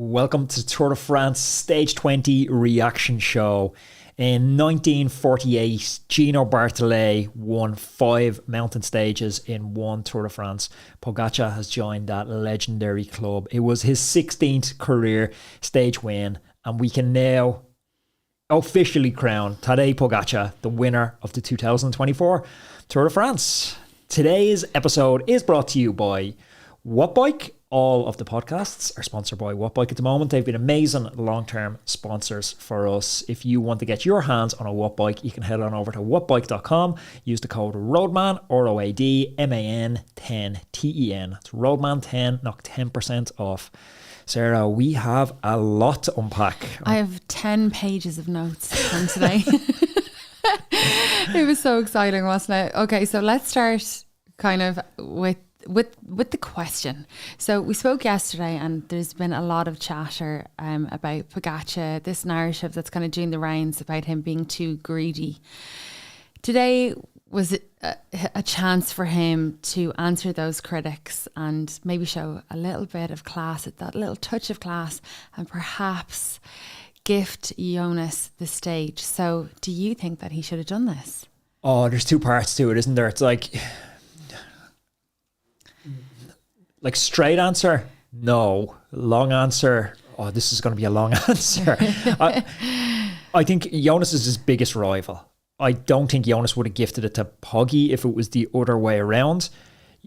Welcome to Tour de France Stage 20 reaction show. In 1948, Gino Bartoli won 5 mountain stages in one Tour de France. Pogacar has joined that legendary club. It was his 16th career stage win, and we can now officially crown Tadej Pogacar the winner of the 2024 Tour de France. Today's episode is brought to you by Wattbike. All of the podcasts are sponsored by Wattbike at the moment. They've been amazing long-term sponsors for us. If you want to get your hands on a Wattbike, you can head on over to wattbike.com. Use the code ROADMAN, ROADMAN 10 TEN. It's ROADMAN10, knock 10% off. Sarah, we have a lot to unpack. I have 10 pages of notes from today. It was so exciting, wasn't it? Okay, so let's start kind of with the question. So we spoke yesterday, and there's been a lot of chatter about Pogacar, this narrative that's kind of doing the rounds about him being too greedy. Today was a chance for him to answer those critics and maybe show a little bit of class, that little touch of class, and perhaps gift Jonas the stage. So do you think that he should have done this? Oh, there's two parts to it, isn't there? It's like straight answer, no. Long answer, oh, this is going to be a long answer. I think Jonas is his biggest rival. I don't think Jonas would have gifted it to Poggy if it was the other way around.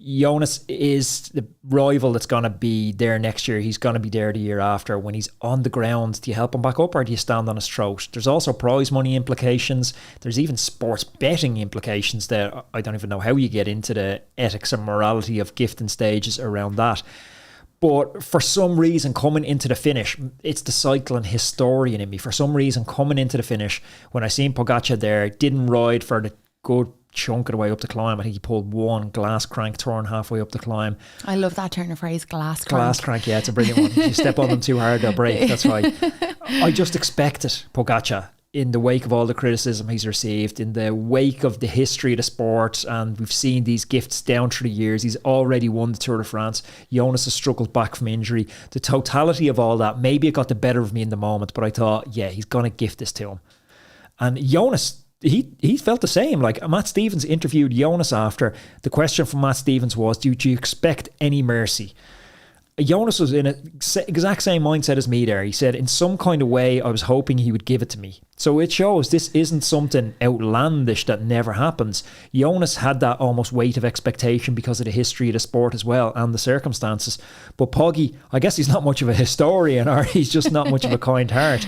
Jonas is the rival that's going to be there next year. He's going to be there the year after. When he's on the ground, do you help him back up or do you stand on his throat? There's also prize money implications. There's even sports betting implications that I don't even know how you get into the ethics and morality of gifting stages around that. But for some reason, coming into the finish, it's the cycling historian in me. For some reason, coming into the finish, when I seen Pogacar there, didn't ride for the good chunk of the way up the climb. I think he pulled one glass crank turn halfway up the climb. I love that turn of phrase, glass crank. Glass crank, yeah, it's a brilliant one. If you step on them too hard, they'll break. That's right. I just expected Pogacar, in the wake of all the criticism he's received, in the wake of the history of the sport, and we've seen these gifts down through the years. He's already won the Tour de France. Jonas has struggled back from injury. The totality of all that, maybe it got the better of me in the moment, but I thought, yeah, he's going to gift this to him. And Jonas, he felt the same. Like, Matt Stevens interviewed Jonas after. The question from Matt Stevens was, do you expect any mercy? Jonas was in an exact same mindset as me there. He said, in some kind of way, I was hoping he would give it to me. So it shows this isn't something outlandish that never happens. Jonas had that almost weight of expectation because of the history of the sport as well and the circumstances. But Poggy, I guess he's not much of a historian, or he's just not much of a kind heart.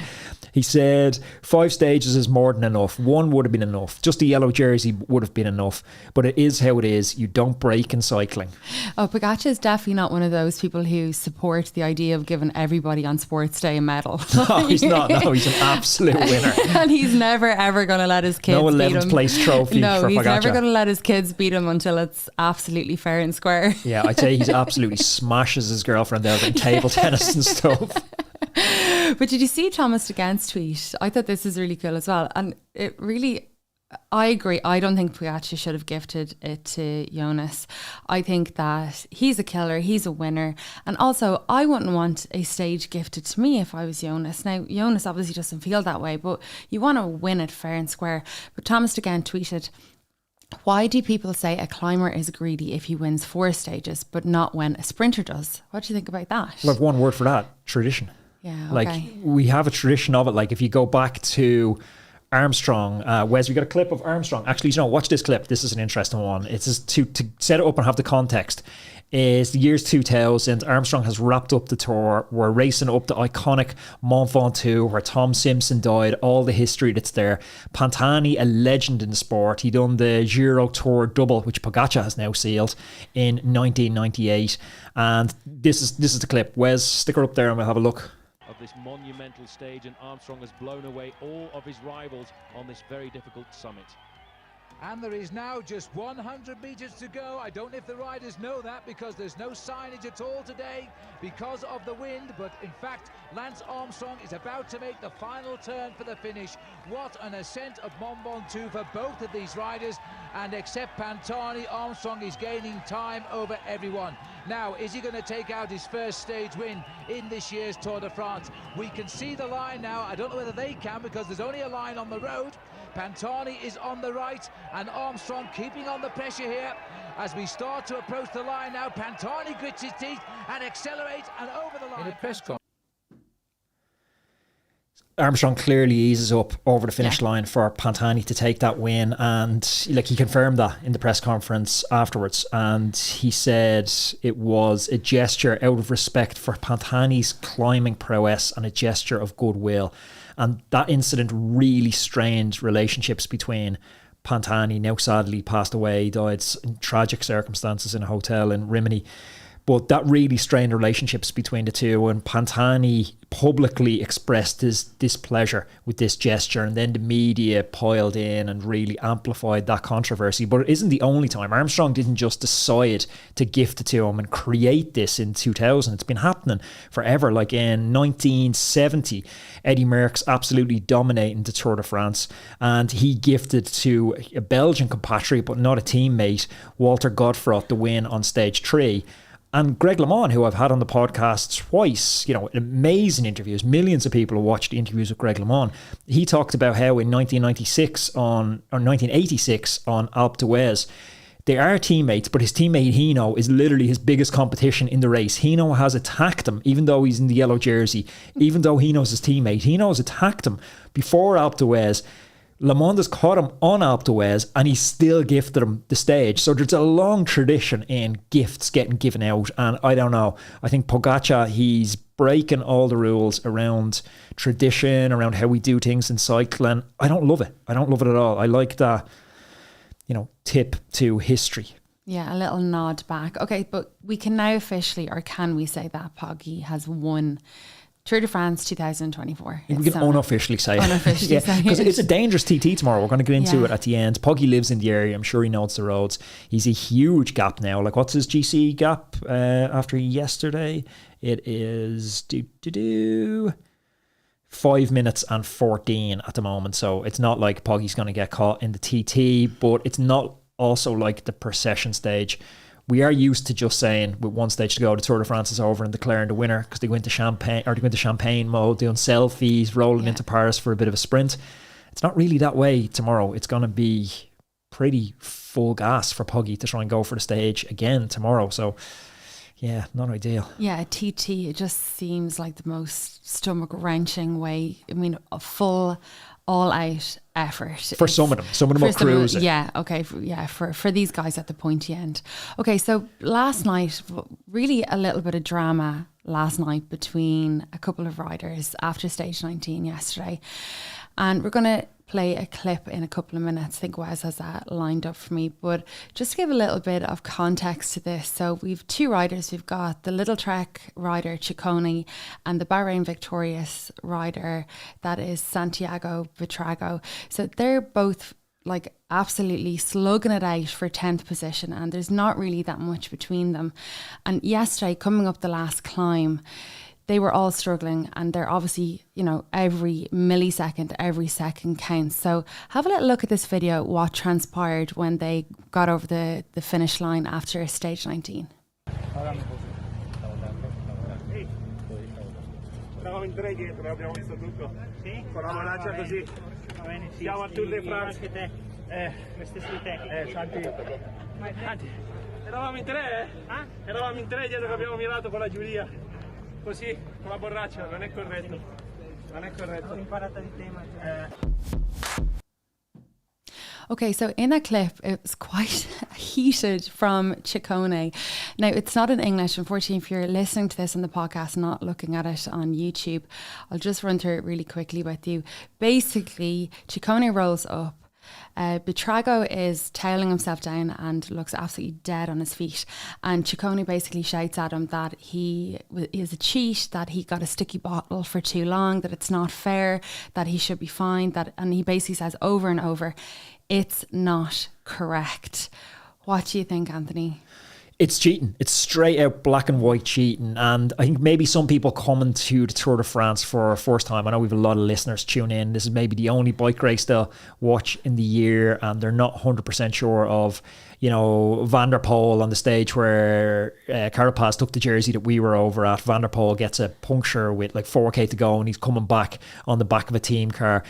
He said 5 stages is more than enough. 1 would have been enough. Just a yellow jersey would have been enough. But it is how it is. You don't break in cycling. Oh, Pogacar is definitely not one of those people who support the idea of giving everybody on sports day a medal. No, he's not. No, he's an absolute winner. And he's never ever going to let his kids beat him. No 11th place trophy for Pogacar. No, he's never going to let his kids beat him until it's absolutely fair and square. Yeah, I'd say he's absolutely smashes his girlfriend out in table tennis and stuff. But did you see Thomas Against tweet? I thought this was really cool as well. And it really, I agree. I don't think Pogacar should have gifted it to Jonas. I think that he's a killer. He's a winner. And also, I wouldn't want a stage gifted to me if I was Jonas. Now, Jonas obviously doesn't feel that way, but you want to win it fair and square. But Thomas again tweeted, why do people say a climber is greedy if he wins 4 stages, but not when a sprinter does? What do you think about that? Well, I have one word for that: tradition. Yeah, okay. Like, we have a tradition of it. Like, if you go back to Armstrong, Wes, we got a clip of Armstrong. Actually, watch this clip. This is an interesting one. It's just to set it up and have the context. Is the years 2000, Armstrong has wrapped up the tour. We're racing up the iconic Mont Ventoux where Tom Simpson died, all the history that's there. Pantani, a legend in the sport. He done the Giro Tour double, which Pogacar has now sealed, in 1998. And this is the clip. Wes, stick her up there and we'll have a look. Of this monumental stage, and Armstrong has blown away all of his rivals on this very difficult summit. And there is now just 100 metres to go. I don't know if the riders know that because there's no signage at all today because of the wind. But in fact, Lance Armstrong is about to make the final turn for the finish. What an ascent of Mont Ventoux for both of these riders. And except Pantani, Armstrong is gaining time over everyone. Now, is he going to take out his first stage win in this year's Tour de France? We can see the line now. I don't know whether they can because there's only a line on the road. Pantani is on the right and Armstrong keeping on the pressure here as we start to approach the line now. Pantani grits his teeth and accelerates and over the line. In a press conference, Armstrong clearly eases up over the finish line for Pantani to take that win, and like he confirmed that in the press conference afterwards, and he said it was a gesture out of respect for Pantani's climbing prowess and a gesture of goodwill. And that incident really strained relationships between Pantani, now sadly passed away, died in tragic circumstances in a hotel in Rimini. But that really strained relationships between the two, and Pantani publicly expressed his displeasure with this gesture, and then the media piled in and really amplified that controversy. But it isn't the only time. Armstrong didn't just decide to gift it to him and create this in 2000. It's been happening forever. Like in 1970, Eddie Merckx absolutely dominating the Tour de France, and he gifted to a Belgian compatriot, but not a teammate, Walter Godefroot, the win on stage 3. And Greg LeMond, who I've had on the podcast twice, amazing interviews. Millions of people have watched the interviews with Greg LeMond. He talked about how in 1986 on Alpe d'Huez, they are teammates, but his teammate Hino is literally his biggest competition in the race. Hino has attacked him, even though he's in the yellow jersey, even though Hino's his teammate. Hino has attacked him before Alpe d'Huez. LeMond has caught him on Alpe d'Huez and he still gifted him the stage. So there's a long tradition in gifts getting given out, and I don't know. I think Pogacar, he's breaking all the rules around tradition, around how we do things in cycling. I don't love it. I don't love it at all. I like that, tip to history. Yeah, a little nod back. Okay, but we can now officially, or can we say that Poggy has won Tour de France 2024. We can unofficially say unofficially it. Because it's a dangerous TT tomorrow. We're going to get into it at the end. Poggy lives in the area. I'm sure he knows the roads. He's a huge gap now. Like, what's his GC gap after yesterday? It is 5 minutes and 14 at the moment. So it's not like Poggy's going to get caught in the TT, but it's not also like the procession stage. We are used to just saying with one stage to go, the Tour de France is over and declaring the winner, because they go into champagne mode, doing selfies, rolling into Paris for a bit of a sprint. It's not really that way tomorrow. It's going to be pretty full gas for Poggy to try and go for the stage again tomorrow. So yeah, not ideal. Yeah, a TT, it just seems like the most stomach wrenching way. I mean, a full all out effort for some of them are cruising. Yeah, okay, for these guys at the pointy end. Okay, so last night, really a little bit of drama last night between a couple of riders after stage 19 yesterday, and we're going to play a clip in a couple of minutes. I think Wes has that lined up for me, but just to give a little bit of context to this. So we've two riders. We've got the Little Trek rider Ciccone and the Bahrain victorious rider that is Santiago Buitrago. So they're both like absolutely slugging it out for 10th position, and there's not really that much between them. And yesterday, coming up the last climb, they were all struggling, and they're obviously, every millisecond, every second counts. So have a little look at this video, what transpired when they got over the finish line after stage 19. Eravamo in tre dietro, abbiamo visto tutto. Sì? Con la manaccia così. Va bene, sì. Siamo a Tour de France. Anche te. Le stesse tecniche. Santi. Eravamo in tre, Eravamo in tre dietro che abbiamo mirato con la giuria. Così, con la borraccia, non è corretto. Non è corretto. Ho imparato di te, Okay, so in that clip, it was quite heated from Ciccone. Now, it's not in English. Unfortunately, if you're listening to this on the podcast, not looking at it on YouTube, I'll just run through it really quickly with you. Basically, Ciccone rolls up. Buitrago is toweling himself down and looks absolutely dead on his feet, and Ciccone basically shouts at him that he is a cheat, that he got a sticky bottle for too long, that it's not fair, that he should be fined, and he basically says over and over, it's not correct. What do you think, Anthony? It's cheating. It's straight out black and white cheating. And I think maybe some people coming to the Tour de France for a first time, I know we have a lot of listeners tune in. This is maybe the only bike race they'll watch in the year, and they're not 100% sure of, you know, Van der Poel on the stage where Carapaz took the jersey that we were over at. Van der Poel gets a puncture with like 4K to go and he's coming back on the back of a team car.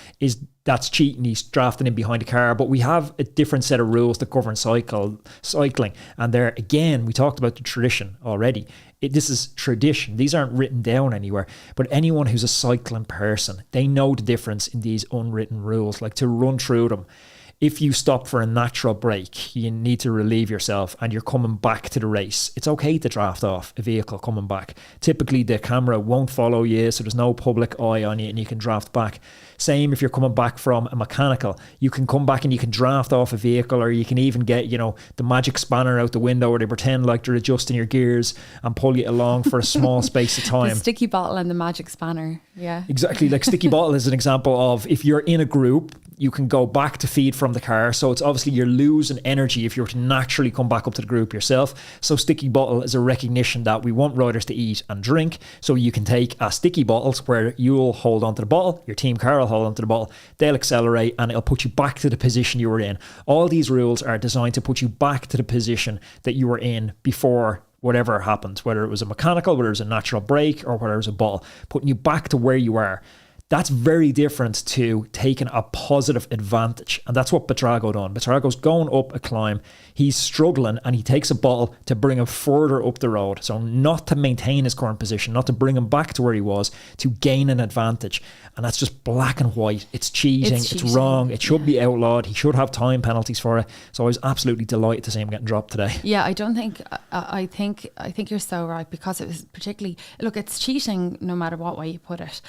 That's cheating. He's drafting in behind the car. But we have a different set of rules that govern cycling. And there, again, we talked about the tradition already. This is tradition. These aren't written down anywhere. But anyone who's a cycling person, they know the difference in these unwritten rules. Like, to run through them. If you stop for a natural break, you need to relieve yourself and you're coming back to the race. It's okay to draft off a vehicle coming back. Typically, the camera won't follow you, so there's no public eye on you and you can draft back. Same if you're coming back from a mechanical. You can come back and you can draft off a vehicle, or you can even get, you know, the magic spanner out the window where they pretend like they're adjusting your gears and pull you along for a small space of time. The sticky bottle and the magic spanner, yeah. Exactly, like sticky bottle is an example of, if you're in a group, you can go back to feed from the car. So it's obviously you're losing energy if you were to naturally come back up to the group yourself. So sticky bottle is a recognition that we want riders to eat and drink. So you can take a sticky bottles where you'll hold onto the bottle, your team car will hold onto the bottle, they'll accelerate and it'll put you back to the position you were in. All these rules are designed to put you back to the position that you were in before whatever happened, whether it was a mechanical, whether it was a natural brake, or whether it was a bottle, putting you back to where you are. That's very different to taking a positive advantage. And that's what Buitrago done. Buitrago's going up a climb. He's struggling and he takes a bottle to bring him further up the road. So not to maintain his current position, not to bring him back to where he was, to gain an advantage. And that's just black and white. It's cheating. It's wrong. It should be outlawed. He should have time penalties for it. So I was absolutely delighted to see him getting dropped today. Yeah, I think you're so right, because it was particularly, look, it's cheating no matter what way you put it.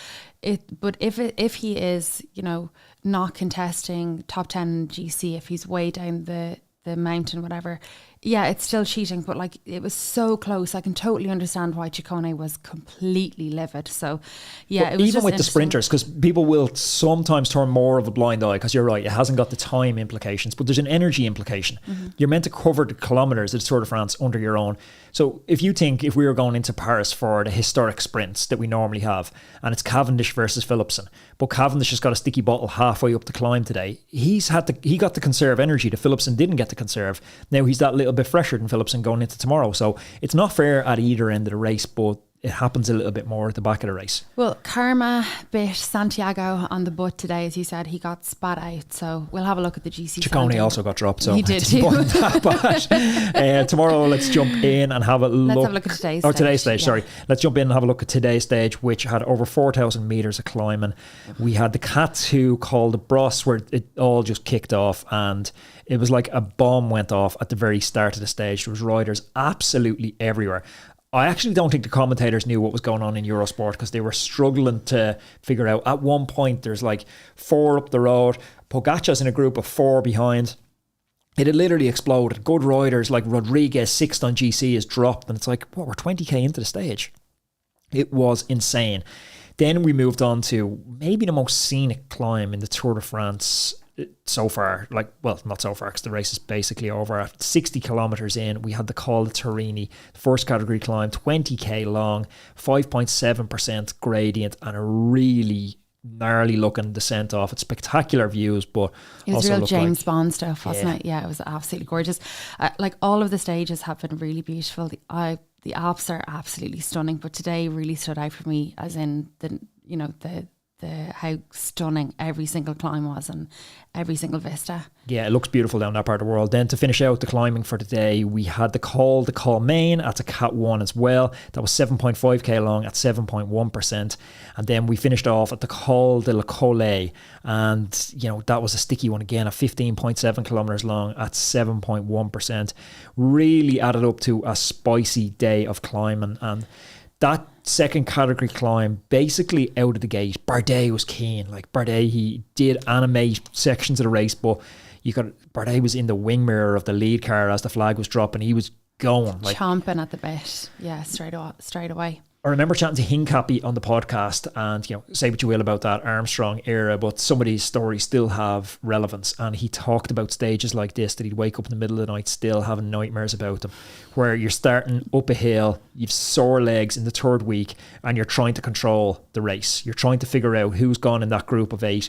But if he is, you know, not contesting top 10 GC, if he's way down the mountain, whatever, yeah, it's still cheating. But like, it was so close. I can totally understand why Ciccone was completely livid. So yeah, it was even with the sprinters, because people will sometimes turn more of a blind eye, because you're right, it hasn't got the time implications, but there's an energy implication. Mm-hmm. You're meant to cover the kilometers of the Tour de France under your own. So if you think, if we were going into Paris for the historic sprints that we normally have, and it's Cavendish versus Philipsen, but Cavendish has got a sticky bottle halfway up the climb today, he got to conserve energy that Philipsen didn't get to conserve. Now he's that little bit fresher than Philipsen going into tomorrow. So it's not fair at either end of the race, but it happens a little bit more at the back of the race. Well, karma bit Santiago on the butt today, as you said. He got spat out, so we'll have a look at the GC. Ciccone also got dropped, so he did too. Tomorrow, let's jump in and have a look. Let's have a look at today's stage. Today's stage, sorry. Let's jump in and have a look at today's stage, which had over 4,000 metres of climbing. We had the cats who called the Bros, where it all just kicked off, and it was like a bomb went off at the very start of the stage. There was riders absolutely everywhere. I actually don't think the commentators knew what was going on in Eurosport, because they were struggling to figure out. At one point, there's like 4 up the road. Pogacar's in a group of 4 behind. It had literally exploded. Good riders like Rodriguez, 6th on GC, is dropped. And it's like, we're 20k into the stage. It was insane. Then we moved on to maybe the most scenic climb in the Tour de France so far. Like, well, not so far, because the race is basically over. At 60 kilometres in, we had the Col de Torini, the first category climb, 20k long, 5.7% gradient, and a really gnarly looking descent off. It's spectacular views, but it was real James Bond stuff, wasn't it? Yeah, it was absolutely gorgeous. Like, all of the stages have been really beautiful. The Alps are absolutely stunning, but today really stood out for me, as in the how stunning every single climb was and every single vista. Yeah, it looks beautiful down that part of the world. Then to finish out the climbing for the day, we had the Col Main at the Cat 1 as well. That was 7.5k long at 7.1%. And then we finished off at the Col de LeCol, and you know, that was a sticky one again at 15.7 kilometers long at 7.1%. Really added up to a spicy day of climbing. And that second category climb, basically out of the gate, Bardet was keen. Like, Bardet, he did animate sections of the race, but Bardet was in the wing mirror of the lead car as the flag was dropping. He was going, like, chomping at the bit. Yeah, straight away. I remember chatting to Hincapie on the podcast, and say what you will about that Armstrong era, but some of these stories still have relevance. And he talked about stages like this that he'd wake up in the middle of the night still having nightmares about them, where you're starting up a hill, you've sore legs in the third week, and you're trying to control the race. You're trying to figure out who's gone in that group of 8.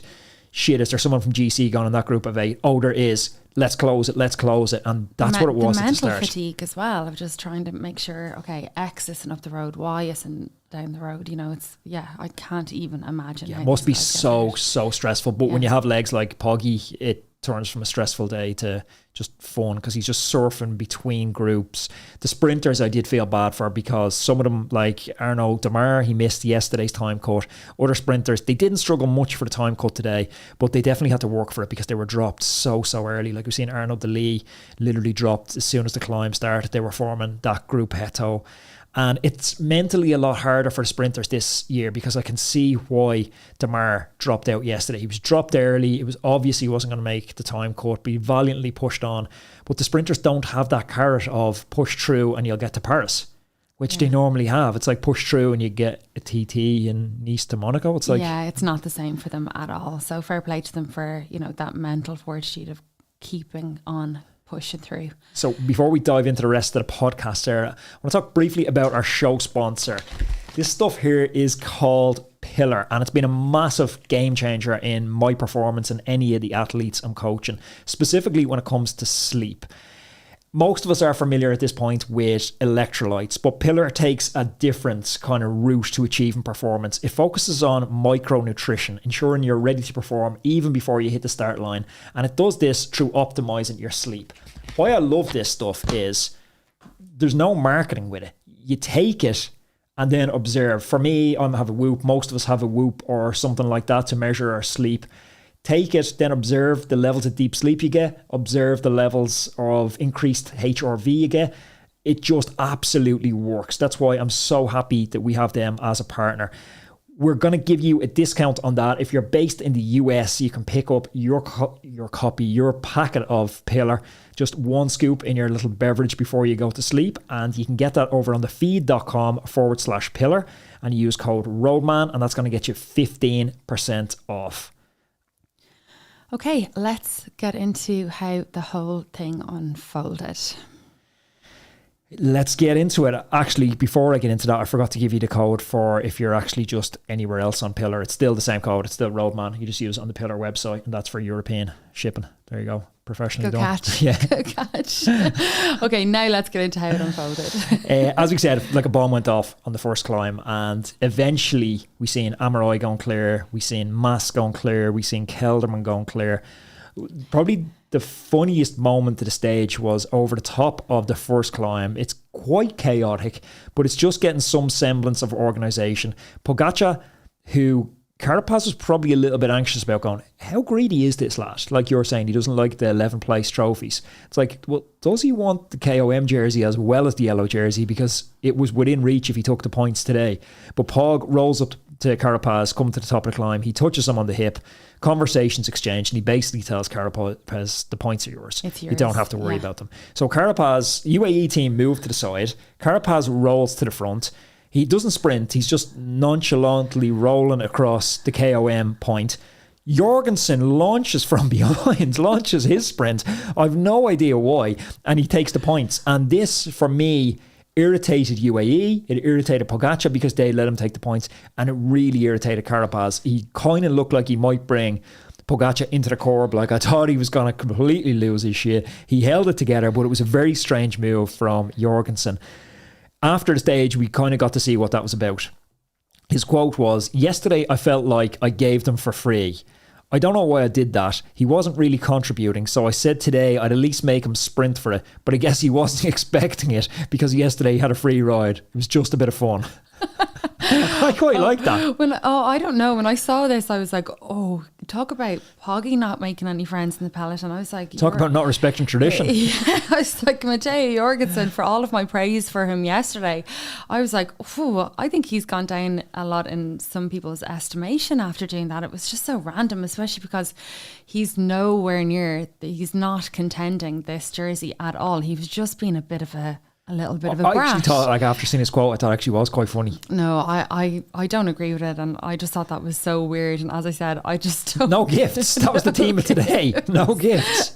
Shit, is there someone from GC gone in that group of 8? Oh, there is. Let's close it. And that's what it was the at the start. mental fatigue as well of just trying to make sure, okay, X isn't up the road, Y isn't down the road. I can't even imagine. Yeah, it must be so stressful. But when you have legs like Poggy, it turns from a stressful day to just fun, because he's just surfing between groups. The sprinters I did feel bad for, because some of them, like Arnaud Demar, he missed yesterday's time cut. Other sprinters, they didn't struggle much for the time cut today, but they definitely had to work for it because they were dropped so early. Like we've seen Arnaud Delis literally dropped as soon as the climb started. They were forming that group Heto. And it's mentally a lot harder for the sprinters this year, because I can see why Demar dropped out yesterday. He was dropped early. It was obvious he wasn't going to make the time cut, but he valiantly pushed on. But the sprinters don't have that carrot of push through and you'll get to Paris, which they normally have. It's like push through and you get a TT in Nice to Monaco. It's like, yeah, it's not the same for them at all. So fair play to them for, that mental fortitude of keeping on pushing through. So before we dive into the rest of the podcast there, I want to talk briefly about our show sponsor. This stuff here is called Pillar, and it's been a massive game changer in my performance and any of the athletes I'm coaching, specifically when it comes to sleep. Most of us are familiar at this point with electrolytes, but Pillar takes a different kind of route to achieving performance. It focuses on micronutrition, ensuring you're ready to perform even before you hit the start line. And it does this through optimizing your sleep. Why I love this stuff is there's no marketing with it. You take it and then observe. For me, I have a Whoop. Most of us have a Whoop or something like that to measure our sleep. Take it, then observe the levels of deep sleep you get, observe the levels of increased HRV you get. It just absolutely works. That's why I'm so happy that we have them as a partner. We're going to give you a discount on that. If you're based in the US, you can pick up your packet of Pillar, just 1 scoop in your little beverage before you go to sleep. And you can get that over on thefeed.com/Pillar, and you use code ROADMAN, and that's going to get you 15% off. Okay, let's get into how the whole thing unfolded. Let's get into it. Actually, before I get into that, I forgot to give you the code for if you're actually just anywhere else on Pillar. It's still the same code. It's still Roadman. You just use it on the Pillar website, and that's for European shipping. There you go. Professionally Good done. catch. Yeah. Good catch. Okay, now let's get into how it unfolded. As we said, like a bomb went off on the first climb, and eventually we seen Amaroy going clear, we seen Mas going clear, we seen Kelderman going clear. Probably the funniest moment of the stage was over the top of the first climb. It's quite chaotic, but it's just getting some semblance of organisation. Pogacar, who Carapaz was probably a little bit anxious about, going, how greedy is this lad? Like you're saying, he doesn't like the 11th place trophies. It's like, well, does he want the KOM jersey as well as the yellow jersey? Because it was within reach if he took the points today. But Pog rolls up to Carapaz, coming to the top of the climb. He touches him on the hip. Conversations exchanged, and he basically tells Carapaz, the points are yours. It's yours. You don't have to worry about them. So Carapaz, UAE team moved to the side. Carapaz rolls to the front. He doesn't sprint. He's just nonchalantly rolling across the KOM point. Jorgensen launches from behind, launches his sprint. I've no idea why. And he takes the points. And this, for me, irritated UAE. It irritated Pogacar because they let him take the points. And it really irritated Carapaz. He kind of looked like he might bring Pogacar into the curb. Like, I thought he was going to completely lose his shit. He held it together, but it was a very strange move from Jorgensen. After the stage, we kind of got to see what that was about. His quote was, "Yesterday I felt like I gave them for free. I don't know why I did that. He wasn't really contributing, so I said today I'd at least make him sprint for it, but I guess he wasn't expecting it because yesterday he had a free ride. It was just a bit of fun." I quite like that. I don't know. When I saw this, I was like, oh, talk about Poggy not making any friends in the peloton. I was like, talk about not respecting tradition. Yeah, I was like, Matej Jorgensen, for all of my praise for him yesterday, I was like, I think he's gone down a lot in some people's estimation after doing that. It was just so random, especially because he's nowhere near, he's not contending this jersey at all. He was just being a bit of a a little bit of a I brat. actually thought, like, after seeing his quote, I thought it actually was quite funny. No, I don't agree with it, and I just thought that was so weird. And as I said, I just don't. No gifts. That was the theme of today. No gifts.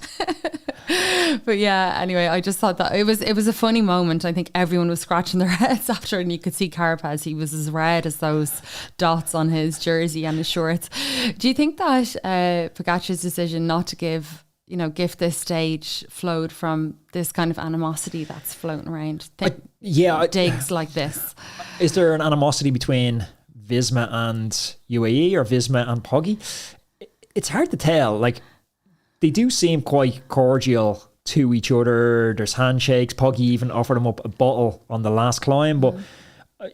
But yeah, anyway, I just thought that it was a funny moment. I think everyone was scratching their heads after, and you could see Carapaz. He was as red as those dots on his jersey and his shorts. Do you think that Pogacar's decision not to gift this stage flowed from this kind of animosity that's floating around? Digs like this. Is there an animosity between Visma and UAE or Visma and Poggy? It's hard to tell. Like, they do seem quite cordial to each other. There's handshakes. Poggy even offered him up a bottle on the last climb, but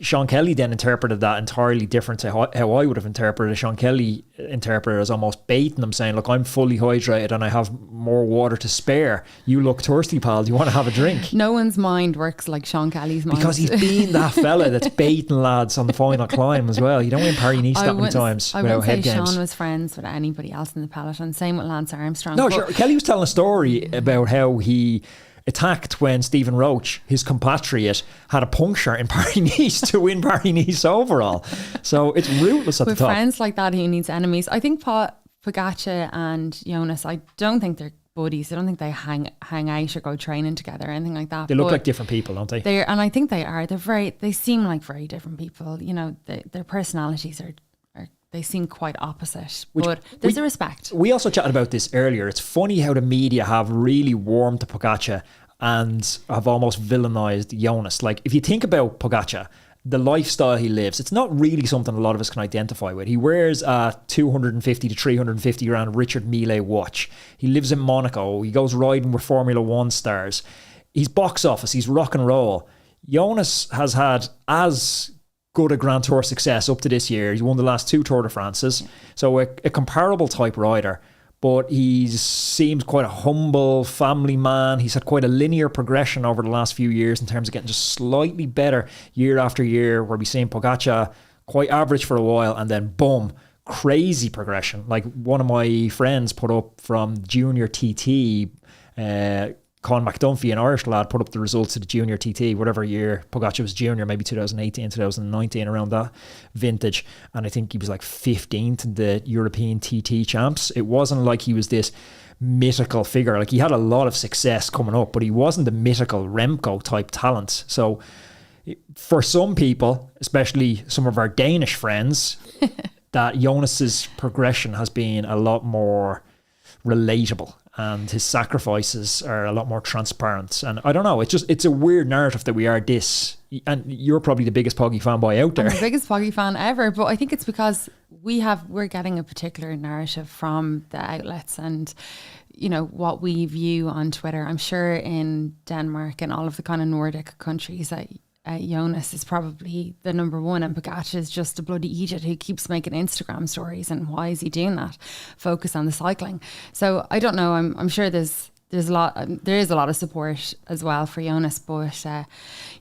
Sean Kelly then interpreted that entirely different to how I would have interpreted it. Sean Kelly interpreted it as almost baiting him, saying, look, I'm fully hydrated and I have more water to spare. You look thirsty, pal. Do you want to have a drink? No one's mind works like Sean Kelly's mind. Because he's been that fella that's baiting lads on the final climb as well. You don't win Paris-Nice that many times without head games. Sean was friends with anybody else in the peloton. Same with Lance Armstrong. No, sure. Kelly was telling a story about how he attacked when Stephen Roach, his compatriot, had a puncture in Paris-Nice to win Paris-Nice overall. So it's ruthless at the top. With friends like that, he needs enemies. I think Pogacar and Jonas, I don't think they're buddies. I don't think they hang out or go training together or anything like that. They look like different people, don't they? And I think they are. They seem like very different people. You know, their personalities are they seem quite opposite, but there's a respect. We also chatted about this earlier. It's funny how the media have really warmed to Pogacar and have almost villainised Jonas. Like, if you think about Pogacar, the lifestyle he lives, it's not really something a lot of us can identify with. He wears a 250 to 350 grand Richard Mille watch. He lives in Monaco. He goes riding with Formula One stars. He's box office. He's rock and roll. Jonas has had as good a Grand Tour success up to this year. He's won the last 2 Tour de France's. So a comparable type rider, but he seems quite a humble family man. He's had quite a linear progression over the last few years in terms of getting just slightly better year after year, where we've seen Pogacar quite average for a while and then boom, crazy progression. Like, one of my friends put up from junior TT, Colin McDumphy, an Irish lad, put up the results of the junior TT, whatever year Pogacar was junior, maybe 2018, 2019, around that vintage. And I think he was like 15th in the European TT champs. It wasn't like he was this mythical figure. Like, he had a lot of success coming up, but he wasn't the mythical Remco type talent. So for some people, especially some of our Danish friends, that Jonas's progression has been a lot more relatable, and his sacrifices are a lot more transparent. And I don't know, it's a weird narrative that we are this, and you're probably the biggest Poggy fanboy out there. I'm the biggest Poggy fan ever, but I think it's because we're getting a particular narrative from the outlets and, you know, what we view on Twitter. I'm sure in Denmark and all of the kind of Nordic countries that Jonas is probably the number one, and Pogacar is just a bloody idiot who keeps making Instagram stories. And why is he doing that? Focus on the cycling. So I don't know. I'm sure there is a lot of support as well for Jonas. But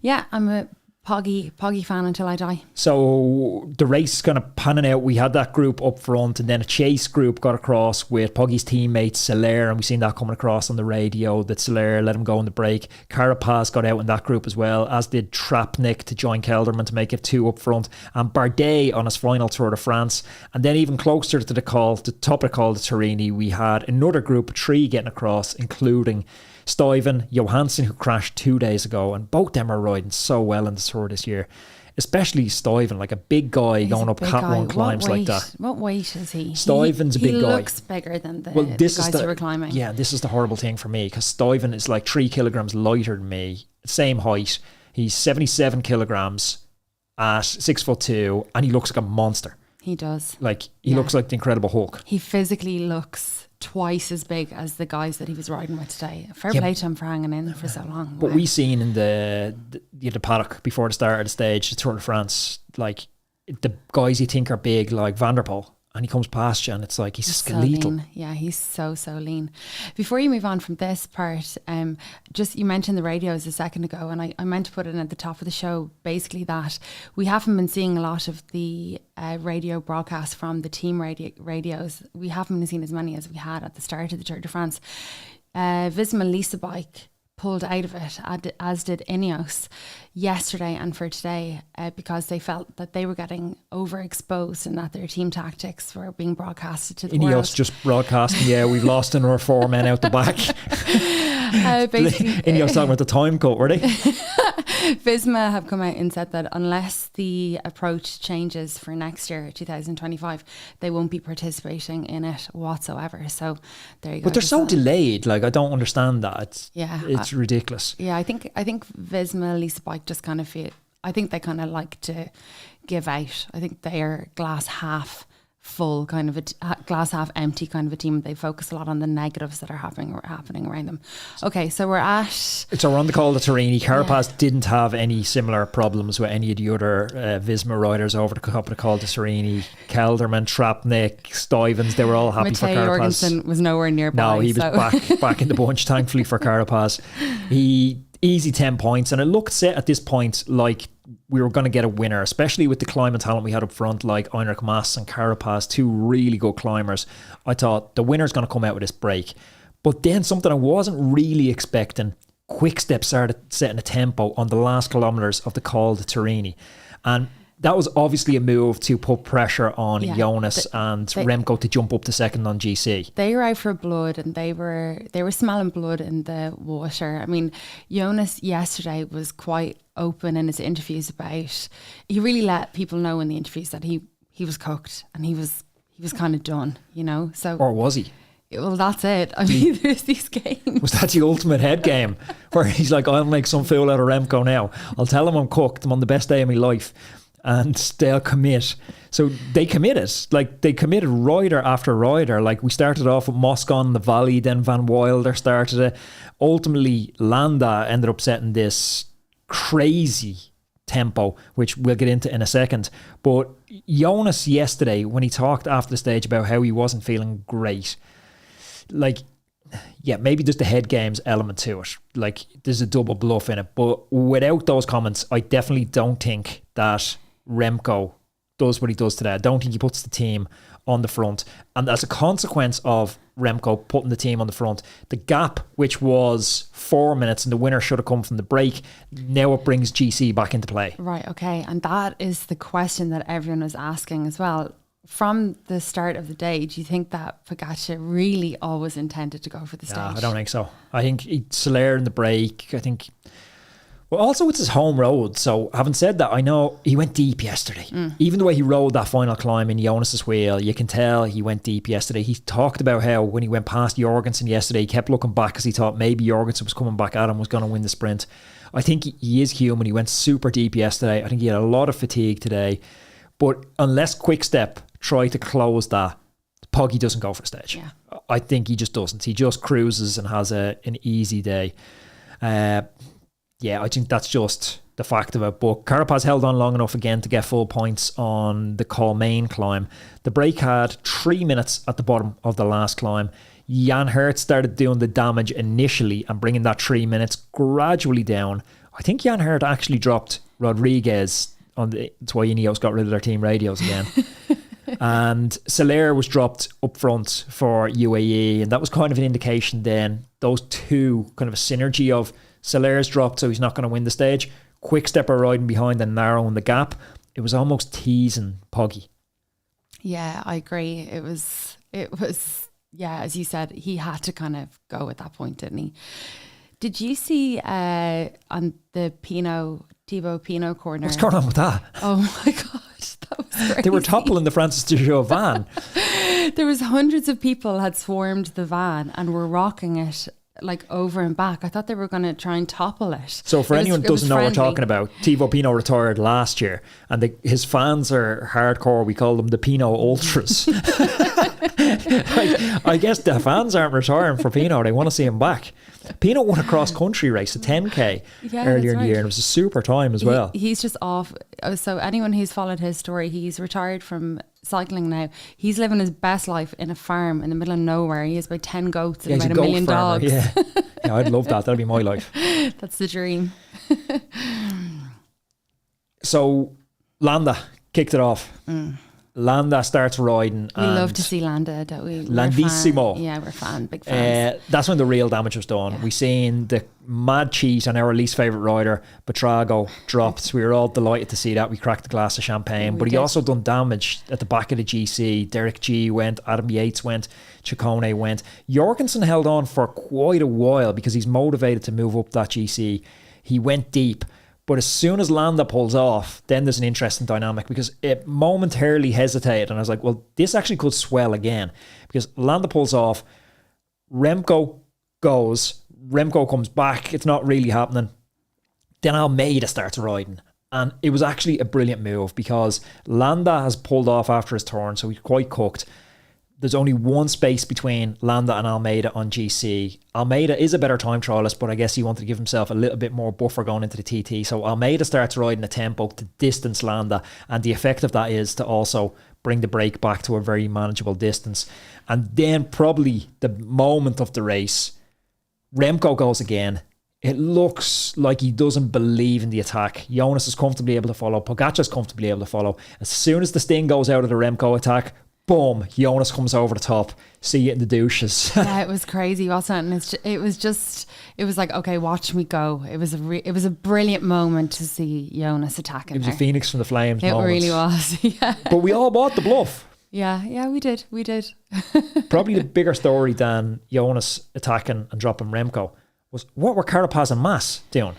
yeah, I'm a Poggy fan until I die. So the race is kind of panning out. We had that group up front, and then a chase group got across with Poggy's teammate Soler, and we've seen that coming across on the radio that Soler let him go on the break. Carapaz got out in that group as well, as did Trapnik to join Kelderman to make it 2 up front, and Bardet on his final Tour de France. And then even closer to the top of the Col de Turini, we had another group of 3 getting across, including Stuyven, Johansson, who crashed 2 days ago, and both them are riding so well in the Tour this year. Especially Stuyven, like a big guy going up Cat 1 climbs like that. What weight is he? Stuyven's a big guy. He looks bigger than the guys who were climbing. Yeah, this is the horrible thing for me, because Stuyven is like 3 kilograms lighter than me, same height. He's 77 kilograms at 6'2", and he looks like a monster. He does. Like, he looks like the Incredible Hulk. He physically looks twice as big as the guys that he was riding with today. Fair play to him for hanging in for so long. But we seen in the paddock before the start of the stage, the Tour de France, like the guys you think are big, like Van der Poel, and he comes past you and it's like he's skeletal. So yeah, he's so lean. Before you move on from this part, just you mentioned the radios a second ago, and I meant to put it at the top of the show, basically that we haven't been seeing a lot of the radio broadcasts from the team radios. We haven't been seeing as many as we had at the start of the Tour de France. Visma Leasebike pulled out of it, as did Ineos yesterday and for today, because they felt that they were getting overexposed and that their team tactics were being broadcasted to the Ineos world. just broadcasting, yeah, we've lost another 4 men out the back. Basically, Ineos talking about the time cut, were they? Visma have come out and said that unless the approach changes for next year, 2025, they won't be participating in it whatsoever. So there you go. But they're so delayed. Like, I don't understand that. Yeah, It's ridiculous. Yeah, I think Visma, Lisa Bike just kind of feel. I think they kind of like to give out. I think they are glass half full, kind of a glass half empty kind of a team. They focus a lot on the negatives that are happening around them. Okay, so we're on the Col de Turini. Carapaz didn't have any similar problems with any of the other Visma riders over the top of the Col de Turini. Kelderman, Trapnik, Stuyvens, they were all happy for Matej Carapaz. Jorgensen was nowhere nearby. No, he was back in the bunch, thankfully for Carapaz. Easy 10 points, and it looked set at this point like we were going to get a winner, especially with the climbing talent we had up front, like Heinrich Mas and Carapaz, two really good climbers. I thought the winner's going to come out with this break. But then something I wasn't really expecting, Quick-Step started setting a tempo on the last kilometres of the Col de Turini. And that was obviously a move to put pressure on Jonas and Remco to jump up to second on GC. They were out for blood, and they were smelling blood in the water. I mean, Jonas yesterday was quite open in his interviews about. He really let people know in the interviews that he was cooked and he was kind of done, you know. So, or was he? Well, that's it. I mean, there's these games. Was that the ultimate head game where he's like, I'll make some fool out of Remco now. I'll tell him I'm cooked. I'm on the best day of my life. And they'll commit. So they committed. Like, they committed rider after rider. Like, we started off with Moscon in the Valley, then Van Wilder started it. Ultimately, Landa ended up setting this crazy tempo, which we'll get into in a second. But Jonas yesterday, when he talked after the stage about how he wasn't feeling great, like, yeah, maybe there's the head games element to it. Like, there's a double bluff in it. But without those comments, I definitely don't think that Remco does what he does today. I don't think he puts the team on the front. And as a consequence of Remco putting the team on the front, the gap, which was 4 minutes and the winner should have come from the break, now it brings GC back into play. Right, okay. And that is the question that everyone was asking as well. From the start of the day, do you think that Pogacar really always intended to go for the stage? I don't think so. I think Soler in the break, I think... Well, also it's his home road. So having said that, I know he went deep yesterday. Even the way he rode that final climb in Jonas's wheel, you can tell he went deep yesterday. He talked about how when he went past Jorgensen yesterday, he kept looking back because he thought maybe Jorgensen was coming back at him, was going to win the sprint. I think he is human. He went super deep yesterday. I think he had a lot of fatigue today. But unless Quick-Step try to close that, Poggy doesn't go for the stage. Yeah. I think he just doesn't. He just cruises and has an easy day. I think that's just the fact of it. But Carapaz held on long enough again to get full points on the Colmaine climb. The break had 3 minutes at the bottom of the last climb. Jan Hirt started doing the damage initially and bringing that 3 minutes gradually down. I think Jan Hirt actually dropped Rodriguez. That's why Ineos got rid of their team radios again. And Soler was dropped up front for UAE, and that was kind of an indication then, those two, kind of a synergy of Soler's dropped, so he's not going to win the stage. Quick-Step are riding behind and narrowing the gap. It was almost teasing Poggy. Yeah, I agree. It was, yeah, as you said, he had to kind of go at that point, didn't he? Did you see on the Thibaut Pinot corner? What's going on with that? Oh my gosh, that was crazy. They were toppling the Francis Dujot van. There was hundreds of people had swarmed the van and were rocking it like over and back. I thought they were going to try and topple it. So for anyone who doesn't know what we're talking about, Thibaut Pinot retired last year and his fans are hardcore. We call them the Pinot Ultras. I guess the fans aren't retiring for Pinot. They want to see him back. Pinot won a cross-country race, a 10K earlier in the year, and it was a super time as well. He's just off. So anyone who's followed his story, he's retired from cycling now. He's living his best life in a farm in the middle of nowhere. He has about 10 goats and about 1 million dogs. Yeah, I'd love that. That'd be my life. That's the dream. So Landa kicked it off. Landa starts riding. We love to see Landa, don't we? Landissimo. We're big fans. That's when the real damage was done. Yeah. We seen the mad cheat on our least favourite rider, Betrago, dropped. We were all delighted to see that. We cracked a glass of champagne. But he also done damage at the back of the GC. Derek G went, Adam Yates went, Ciccone went. Jorgensen held on for quite a while because he's motivated to move up that GC. He went deep. But as soon as Landa pulls off, then there's an interesting dynamic because it momentarily hesitated. And I was like, well, this actually could swell again. Because Landa pulls off, Remco goes, Remco comes back. It's not really happening. Then Almeida starts riding. And it was actually a brilliant move because Landa has pulled off after his turn, so he's quite cooked. There's only one space between Landa and Almeida on GC. Almeida is a better time trialist, but I guess he wanted to give himself a little bit more buffer going into the TT. So Almeida starts riding a tempo to distance Landa, and the effect of that is to also bring the break back to a very manageable distance. And then probably the moment of the race, Remco goes again. It looks like he doesn't believe in the attack. Jonas is comfortably able to follow. Pogacar is comfortably able to follow. As soon as the sting goes out of the Remco attack, boom, Jonas comes over the top. See you in the douches. Yeah, it was crazy, wasn't it? And it was like, okay, watch me go. It was a brilliant moment to see Jonas attacking. It was a phoenix from the flames moment. It really was, yeah. But we all bought the bluff. Yeah, we did. Probably the bigger story than Jonas attacking and dropping Remco was what were Carapaz and Mas doing?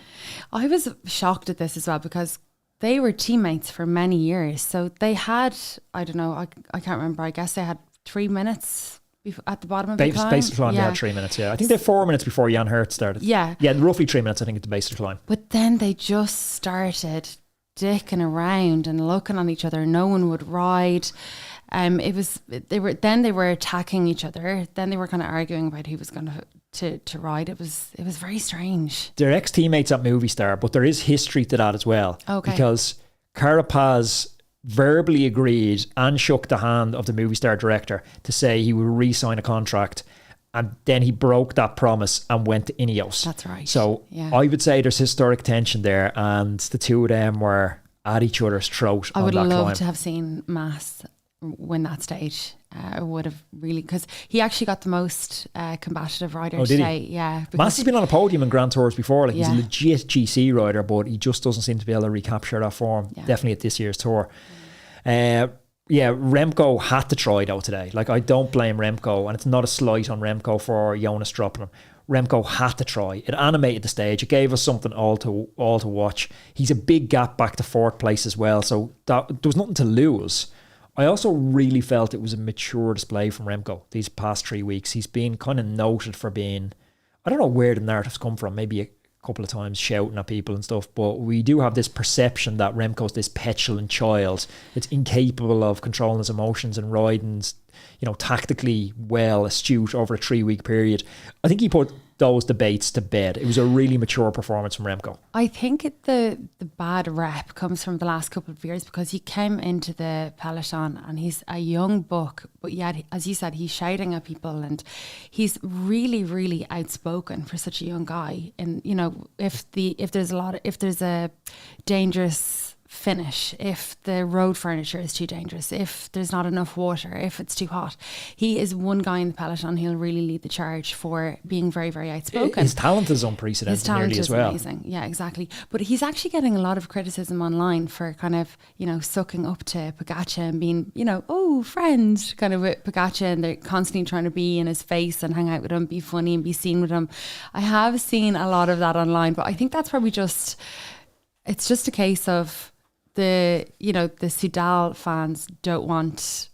I was shocked at this as well because they were teammates for many years. So they had, I don't know, I can't remember. I guess they had 3 minutes at the bottom of the climb. Base of climb, they had 3 minutes, yeah. I think they had 4 minutes before Jan Hurt started. Yeah. Yeah, roughly 3 minutes, I think, at the base of the climb. But then they just started dicking around and looking on each other. No one would ride. They were attacking each other. Then they were kind of arguing about who was going to ride. It was very strange. They're ex-teammates at Movistar, but there is history to that as well. Okay. Because Carapaz verbally agreed and shook the hand of the Movistar director to say he would re-sign a contract, and then he broke that promise and went to Ineos. That's right. So yeah. I would say there's historic tension there, and the two of them were at each other's throat on that climb. I would love to have seen Mas win that stage. I would have really, because he actually got the most combative rider today. He? Yeah, Mas has been on a podium in Grand Tours before. Like, he's a Yeah. legit GC rider, but he just doesn't seem to be able to recapture that form. Yeah. Definitely at this year's tour. Remco had to try though today. Like, I don't blame Remco, and it's not a slight on Remco for Jonas dropping him. Remco had to try. It animated the stage. It gave us something all to watch. He's a big gap back to fourth place as well, so there was nothing to lose. I also really felt it was a mature display from Remco these past 3 weeks. He's been kind of noted for being, I don't know where the narratives come from, maybe a couple of times shouting at people and stuff, but we do have this perception that Remco's this petulant child that's incapable of controlling his emotions and riding, tactically well, astute over a 3-week period. I think he put those debates to bed. It was a really mature performance from Remco. I think the bad rep comes from the last couple of years because he came into the peloton and he's a young buck, but yet, as you said, he's shouting at people and he's really, really outspoken for such a young guy. And if there's a dangerous finish, if the road furniture is too dangerous, if there's not enough water, if it's too hot, he is one guy in the peloton who'll really lead the charge for being very, very outspoken. His talent is unprecedented. His talent as well. Amazing. Yeah, exactly. But he's actually getting a lot of criticism online for kind of, sucking up to Pogacar and being, friend kind of with Pogacar, and they're constantly trying to be in his face and hang out with him, be funny and be seen with him. I have seen a lot of that online, but I think that's where it's just a case of the Soudal fans don't want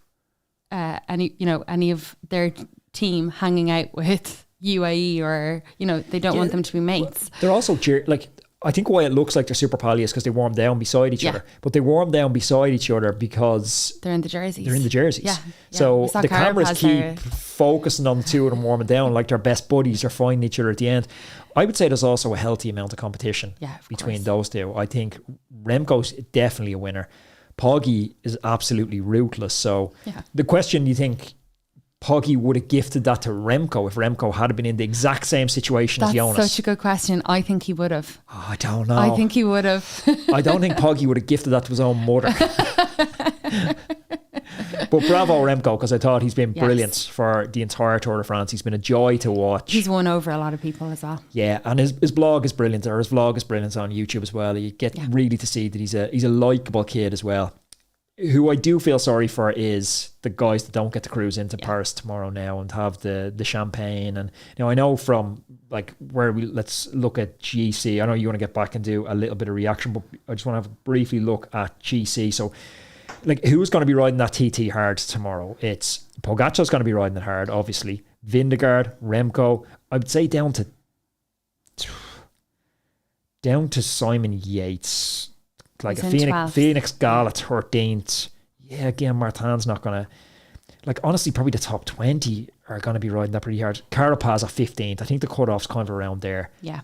any of their team hanging out with UAE, or they don't want them to be mates. They're also I think why it looks like they're super pally is because they warm down beside each other, but they warm down beside each other because they're in the jerseys. Yeah. So the cameras keep focusing on the two of them warming down like they're best buddies. They're finding each other at the end. I would say there's also a healthy amount of competition between those two. I think Remco's definitely a winner. Poggy is absolutely ruthless. So the question, you think Poggy would have gifted that to Remco if Remco had been in the exact same situation as Jonas? That's such a good question. I think he would have. Oh, I don't know. I think he would have. I don't think Poggy would have gifted that to his own mother. But bravo Remco, because I thought he's been Yes. brilliant for the entire Tour de France. He's been a joy to watch. He's won over a lot of people as well. Yeah, and his blog is brilliant, or his vlog is brilliant on YouTube as well. You get really to see that he's a likeable kid as well. Who I do feel sorry for is the guys that don't get to cruise into Paris tomorrow now and have the champagne. And I know from like let's look at GC. I know you want to get back and do a little bit of reaction, but I just want to have a briefly look at GC. So like, who's going to be riding that TT hard tomorrow? It's Pogacar's going to be riding it hard, obviously. Vingegaard, Remco. I would say down to Simon Yates. Like a Phoenix Gala 13th. Yeah, again, Martin's not going to... Like, honestly, probably the top 20 are going to be riding that pretty hard. Carapaz at 15th. I think the cutoff's kind of around there. Yeah.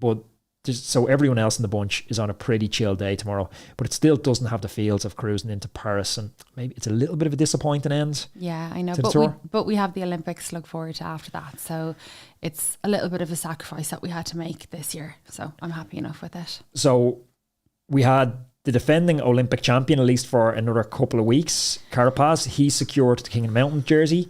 But so everyone else in the bunch is on a pretty chill day tomorrow. But it still doesn't have the feels of cruising into Paris. And maybe it's a little bit of a disappointing end. Yeah, I know. To the Tour. But we have the Olympics to look forward to after that. So it's a little bit of a sacrifice that we had to make this year. So I'm happy enough with it. So... we had the defending Olympic champion, at least for another couple of weeks, Carapaz. He secured the King of the Mountain jersey.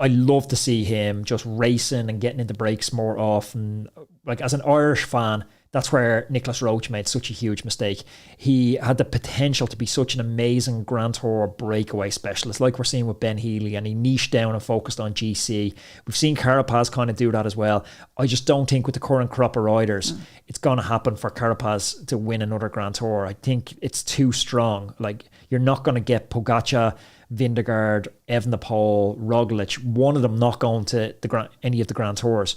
I love to see him just racing and getting into breaks more often. Like, as an Irish fan, that's where Nicholas Roach made such a huge mistake. He had the potential to be such an amazing Grand Tour breakaway specialist, like we're seeing with Ben Healy, and he niched down and focused on GC. We've seen Carapaz kind of do that as well. I just don't think with the current crop of riders, it's going to happen for Carapaz to win another Grand Tour. I think it's too strong. Like, you're not going to get Pogacar, Vingegaard, Evenepoel, Roglic, one of them not going to any of the Grand Tours.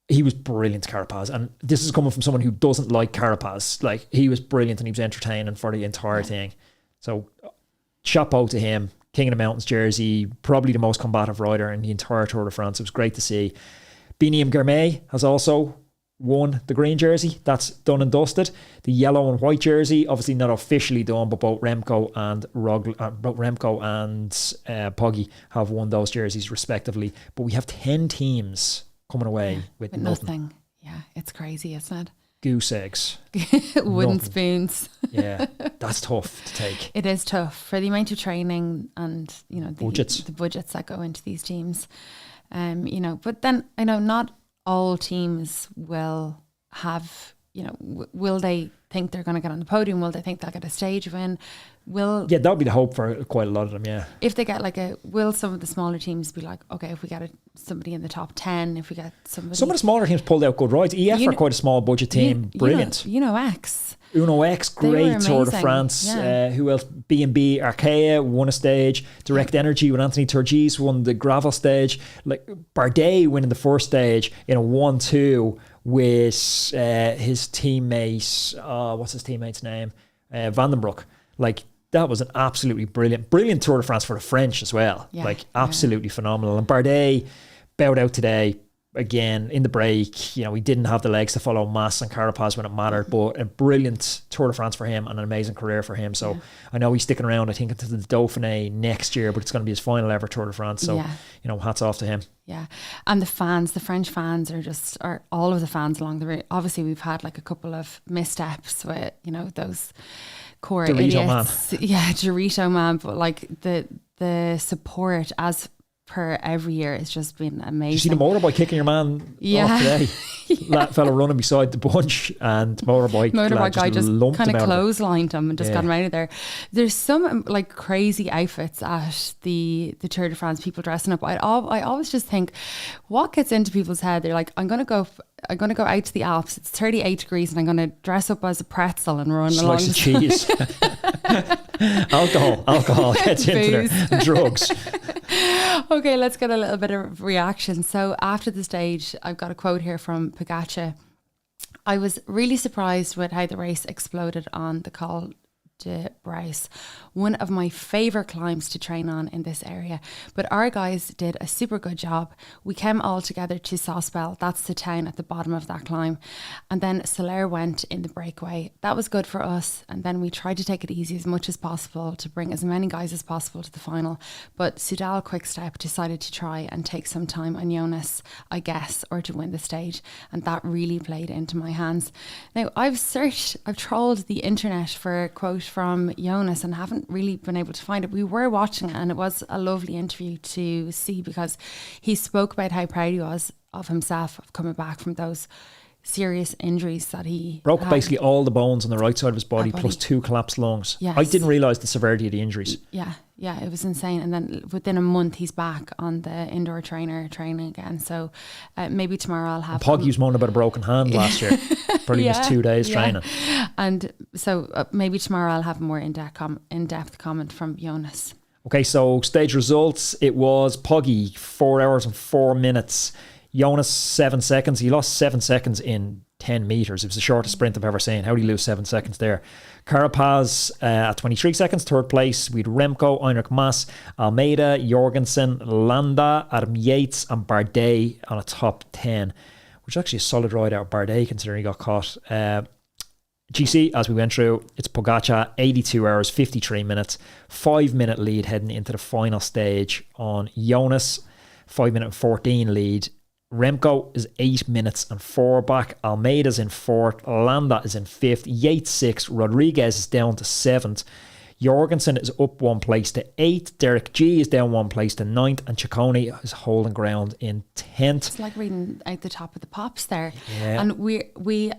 He was brilliant, Carapaz, and this is coming from someone who doesn't like Carapaz. Like, he was brilliant and he was entertaining for the entire thing. So, chapeau to him. King of the Mountains jersey, probably the most combative rider in the entire Tour de France. It was great to see. Biniam Girmay has also won the green jersey. That's done and dusted. The yellow and white jersey, obviously not officially done, but both Remco and Poggi have won those jerseys respectively. But we have 10 teams coming away with nothing. Yeah, it's crazy, isn't it? Goose eggs. Wooden spoons. Yeah, that's tough to take. It is tough for the amount of training and, the budgets that go into these teams. But then I know not all teams will have, will they think they're going to get on the podium? Will they think they'll get a stage win? Yeah, that would be the hope for quite a lot of them, yeah. If they get will some of the smaller teams be like, okay, if we get somebody in the top 10, if we get somebody... Some of the smaller teams pulled out good rides. EF are quite a small budget team, brilliant. Uno X, great Tour de France. Yeah. Who else? B&B Arkea won a stage. Direct Energy with Anthony Turgis won the gravel stage. Like, Bardet winning the first stage in a 1-2 with his teammate, what's his teammate's name? Vandenbroek. Like, that was an absolutely brilliant Tour de France for the French as well. Yeah, absolutely phenomenal. And Bardet bowed out today again in the break. He didn't have the legs to follow Mas and Carapaz when it mattered, but a brilliant Tour de France for him and an amazing career for him. So I know he's sticking around, I think, into the Dauphiné next year, but it's going to be his final ever Tour de France. So, hats off to him. Yeah. And the French fans are all of the fans along the route. Obviously, we've had like a couple of missteps with, those core Dorito idiots. Man. Yeah, Dorito Man. But like the support as per every year has just been amazing. Did you see the motorbike kicking your man off today? That fella running beside the bunch, and motorbike guy just kind of clotheslined him and just got him out of there. There's some like crazy outfits at the Tour de France, people dressing up. I always just think, what gets into people's head? They're like, I'm gonna go out to the Alps. It's 38 degrees, and I'm gonna dress up as a pretzel and run along. Slice of cheese. Alcohol gets into there. Drugs. Okay, let's get a little bit of reaction. So after the stage, I've got a quote here from Pogacar. I was really surprised with how the race exploded on the Col de Braus, one of my favourite climbs to train on in this area. But our guys did a super good job. We came all together to Sospel, that's the town at the bottom of that climb. And then Soler went in the breakaway. That was good for us. And then we tried to take it easy as much as possible to bring as many guys as possible to the final. But Soudal Quickstep decided to try and take some time on Jonas, I guess, or to win the stage. And that really played into my hands. Now, I've trolled the internet for a quote from Jonas and haven't really been able to find it. We were watching it and it was a lovely interview to see because he spoke about how proud he was of himself of coming back from those serious injuries that he broke had. basically all the bones on the right side of his body, plus 2 collapsed lungs. Yes. I didn't realise the severity of the injuries. Yeah, it was insane. And then within a month, he's back on the indoor trainer training again. So maybe tomorrow I'll have... Poggy was moaning about a broken hand last year. Probably missed 2 days training. And so maybe tomorrow I'll have a more in-depth comment from Jonas. Okay, so stage results. It was Poggy, 4 hours and 4 minutes. Jonas, 7 seconds. He lost 7 seconds in 10 metres. It was the shortest sprint I've ever seen. How did he lose 7 seconds there? Carapaz at 23 seconds, third place. We had Remco, Heinrich Mas, Almeida, Jorgensen, Landa, Adam Yates and Bardet on a top 10, which is actually a solid ride out of Bardet considering he got caught. GC, as we went through, it's Pogacar, 82 hours, 53 minutes, 5 minute lead heading into the final stage on Jonas, 5 minute and 14 lead. Remco is 8 minutes and 4 back. Almeida's in 4th. Landa is in 5th. Yates 6th. Rodriguez is down to 7th. Jorgensen is up 1 place to 8th. Derek G is down 1 place to 9th. And Ciccone is holding ground in 10th. It's like reading out the top of the pops there. Yeah. And we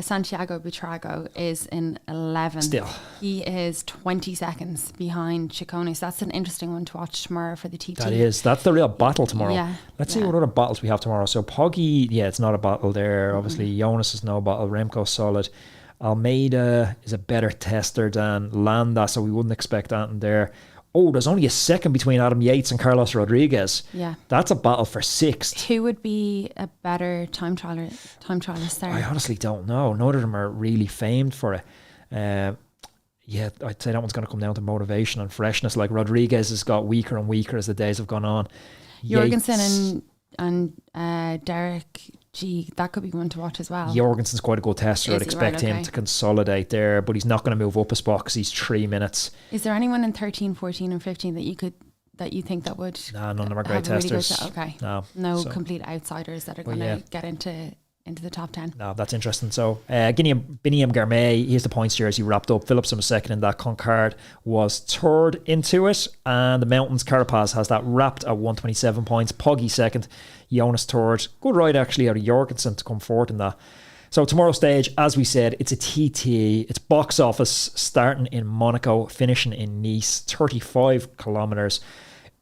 Santiago Buitrago is in 11th. Still. He is 20 seconds behind Ciccone. So that's an interesting one to watch tomorrow for the TT. That is. That's the real battle tomorrow. Yeah. Let's see what other battles we have tomorrow. So Poggy, it's not a battle there. Obviously, Jonas is no battle. Remco's solid. Almeida is a better tester than Landa, so we wouldn't expect that in there. Oh, there's only a second between Adam Yates and Carlos Rodriguez. Yeah. That's a battle for 6th. Who would be a better time trialist there? I honestly don't know. None of them are really famed for it. I'd say that one's going to come down to motivation and freshness. Like Rodriguez has got weaker and weaker as the days have gone on. Jorgensen and Derek G, that could be one to watch as well. Jorgensen's quite a good tester. I'd expect him to consolidate there, but he's not going to move up a spot because he's 3 minutes. Is there anyone in 13, 14 and 15 that you think that would... Nah, none of them are great testers. Okay. No. Complete outsiders that are going to get into the top 10. No, that's interesting. So, Biniam Garmay, here's the points jersey wrapped up. Phillipson was second in that. Concard was third into it. And the Mountains, Carapaz has that wrapped at 127 points. Poggy second. Jonas third. Good ride actually out of Jorgensen to come fourth in that. So tomorrow's stage, as we said, it's a TT. It's box office starting in Monaco, finishing in Nice, 35 kilometres.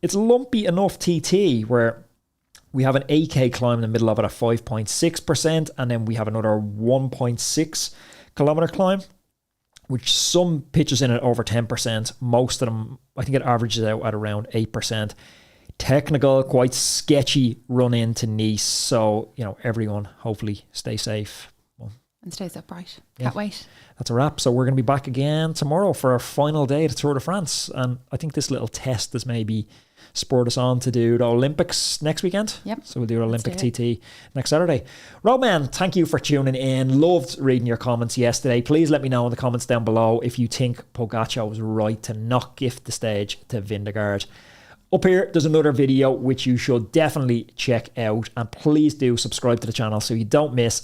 It's lumpy enough TT where we have an 8k climb in the middle of it at 5.6%, and then we have another 1.6 kilometre climb, which some pitches in at over 10%. Most of them, I think it averages out at around 8%. Technical, quite sketchy run into Nice. So, everyone hopefully stay safe. And stays upright. Can't wait. That's a wrap. So we're going to be back again tomorrow for our final day of the Tour de France. And I think this little test has maybe spurred us on to do the Olympics next weekend. Yep. So we'll do an Olympic TT next Saturday. Roman, thank you for tuning in. Loved reading your comments yesterday. Please let me know in the comments down below if you think Pogacar was right to not gift the stage to Vingegaard. Up here, there's another video which you should definitely check out. And please do subscribe to the channel so you don't miss